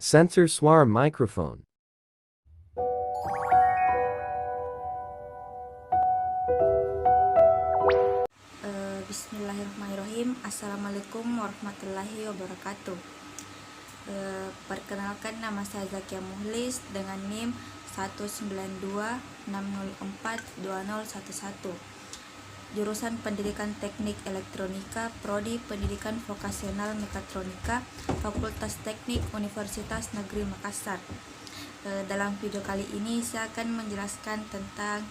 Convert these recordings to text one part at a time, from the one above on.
Sensor suara microphone. Bismillahirrahmanirrahim. Assalamualaikum warahmatullahi wabarakatuh. Perkenalkan, nama saya Zakia Muhlis dengan NIM 19260420111. Jurusan Pendidikan Teknik Elektronika, Prodi Pendidikan Vokasional Mekatronika, Fakultas Teknik Universitas Negeri Makassar. Dalam video kali ini saya akan menjelaskan tentang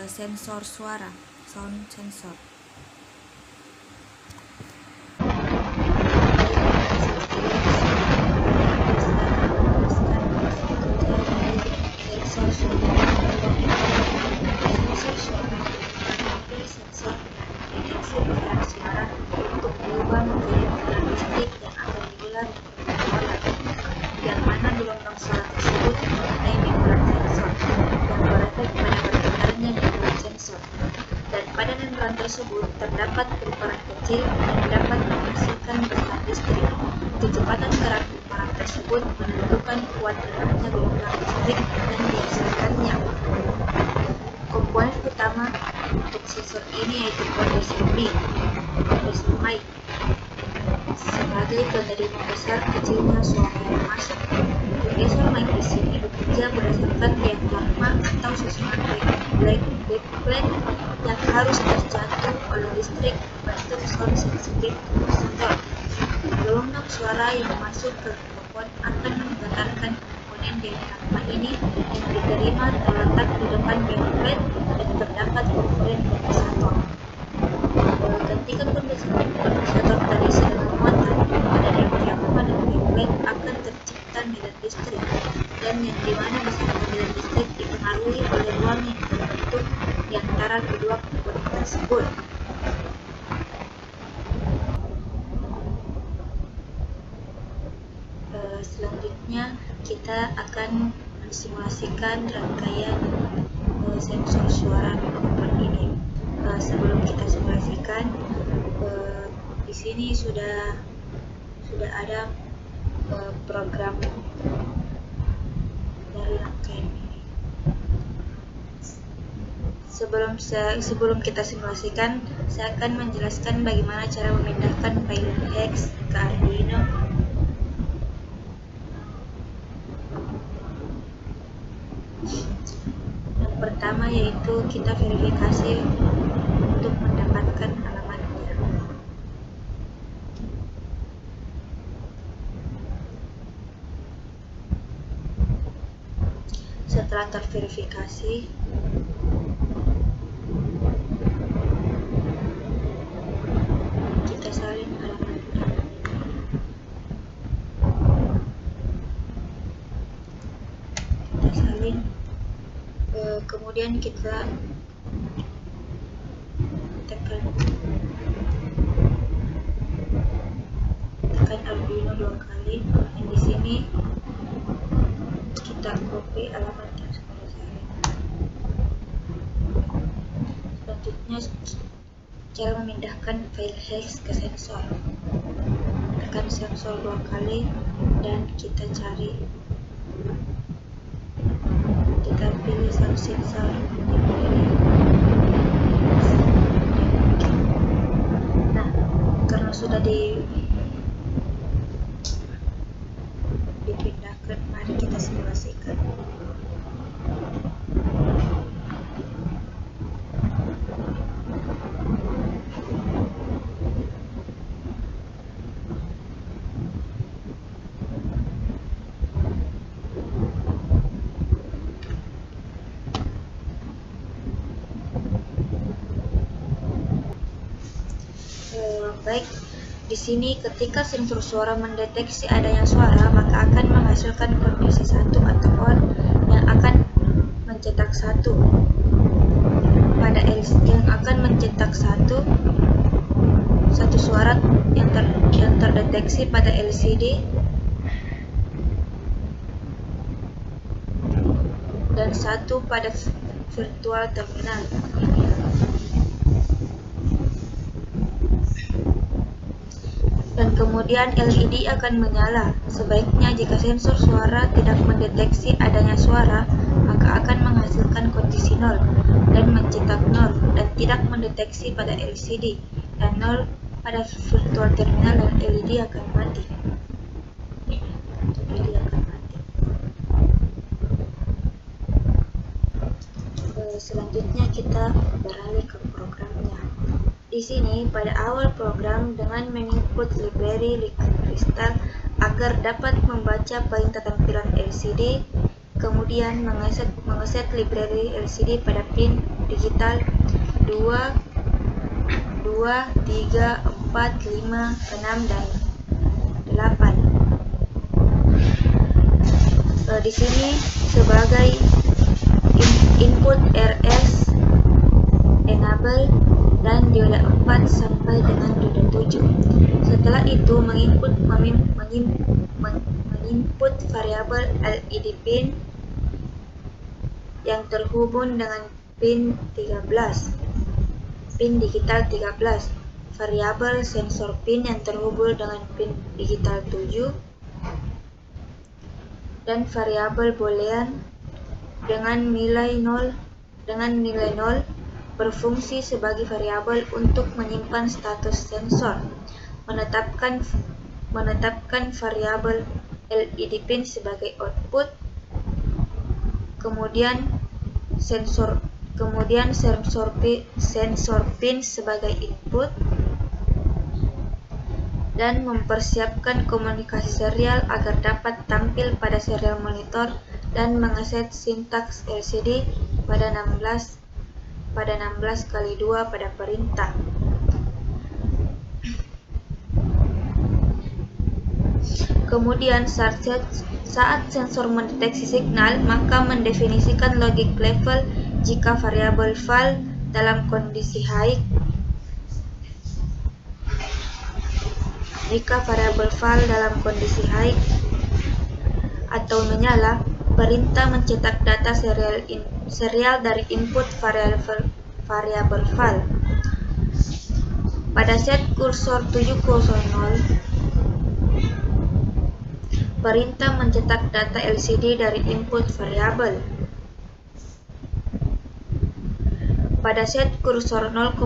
sensor suara, sound sensor. Yang mana gelombang suara tersebut mengenai membran sensor yang berefek pada berputarnya membran sensor, dan pada membran tersebut terdapat kumparan kecil yang dapat menghasilkan besar listrik. Kecepatan gerak kumparan tersebut menentukan kuat geraknya gelombang listrik yang dihasilkannya. Komponen utama untuk sensor ini yaitu kondenser mic sebagai penerima besar kecilnya suara yang masuk. Kondenser mic di sini bekerja berdasarkan diafragma atau susunan backplate yang harus terjatuh oleh listrik bentuk sound sensitive capacitor. Gelombang suara yang masuk ke mikrofon akan menggetarkan komponen diafragma ini yang diterima terletak di depan backplate dan terdapat komponen kondensator. Ketika kondensator terisi dengan muatan pada diafragma dan backplate akan tercipta medan listrik, dan yang dimana besaran medan listrik dipengaruhi oleh ruang yang terbentuk di antara kedua komponen tersebut. Selanjutnya kita akan mensimulasikan rangkaian sensor suara mikrofon ini. Sebelum kita simulasikan, di sini sudah ada program dari rangkaian ini. Sebelum kita simulasikan, saya akan menjelaskan bagaimana cara memindahkan file hex ke Arduino. Yang pertama yaitu kita verifikasi untuk mendapatkan alamatnya. Setelah terverifikasi, kita salin alamatnya. Kemudian kita tekan Arduino 2 kali, dan di sini kita copy alamat yang sudah salin. Selanjutnya cara memindahkan file hex ke sensor. Tekan sensor 2 kali dan kita cari, kita pilih sound sensor yang ini. Nah, karena sudah dipindahkan, mari kita simulasikan. Baik, di sini ketika sensor suara mendeteksi adanya suara, maka akan menghasilkan kondisi 1 atau on yang akan mencetak satu suara yang terdeteksi pada LCD dan 1 pada virtual terminal. Dan Kemudian LED akan menyala. Sebaiknya jika sensor suara tidak mendeteksi adanya suara, maka akan menghasilkan kondisi 0 dan mencetak 0 dan tidak mendeteksi pada LCD dan 0 pada virtual terminal dan LED akan mati. LED akan mati. Selanjutnya kita beralih ke programnya. Di sini pada awal program dengan menginput library Liquid Crystal agar dapat membaca perintah tampilan LCD, kemudian mengeset library LCD pada pin digital 2, 3, 4, 5, 6, dan 8. Di sini sebagai input RS, enable, dan dioda 4 sampai dengan dioda 7. Setelah itu menginput variabel LED pin yang terhubung dengan pin 13, pin digital 13, variabel sensor pin yang terhubung dengan pin digital 7, dan variabel boolean dengan nilai 0 berfungsi sebagai variabel untuk menyimpan status sensor, menetapkan variabel LED pin sebagai output, kemudian sensor pin sebagai input, dan mempersiapkan komunikasi serial agar dapat tampil pada serial monitor dan mengeset sintaks LCD pada 16 kali 2 pada perintah. Kemudian saat sensor mendeteksi signal, maka mendefinisikan logic level jika variabel val dalam kondisi high atau menyala, perintah mencetak data serial dari input variabel val. Pada set kursor 700, perintah mencetak data LCD dari input variabel. Pada set kursor 0,1,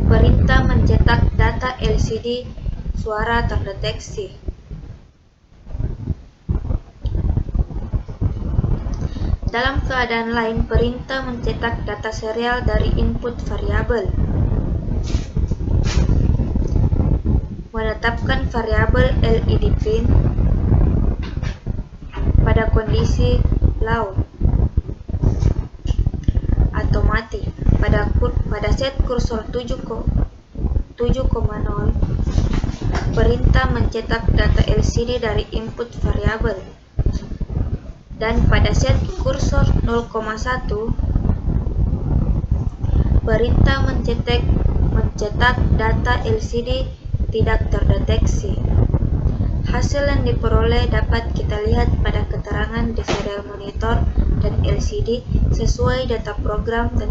perintah mencetak data LCD suara terdeteksi. Dalam keadaan lain, perintah mencetak data serial dari input variabel, menetapkan variabel LED pin pada kondisi low atau mati. Pada set kursor 7,0, perintah mencetak data LCD dari input variabel, dan pada set kursor 0,1, perintah mencetak data LCD tidak terdeteksi. Hasil yang diperoleh dapat kita lihat pada keterangan di serial monitor dan LCD sesuai data program dan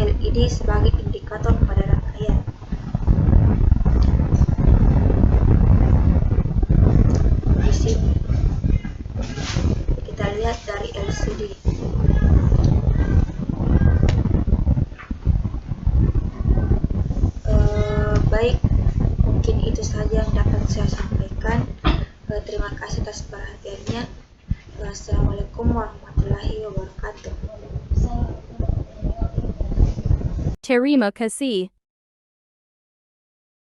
LED sebagai indikator pada rangkaian. Di sini kita lihat dari LCD. Baik, mungkin itu saja yang dapat saya sampaikan. Terima kasih atas perhatiannya. Wassalamualaikum warahmatullahi wabarakatuh. Terima kasih.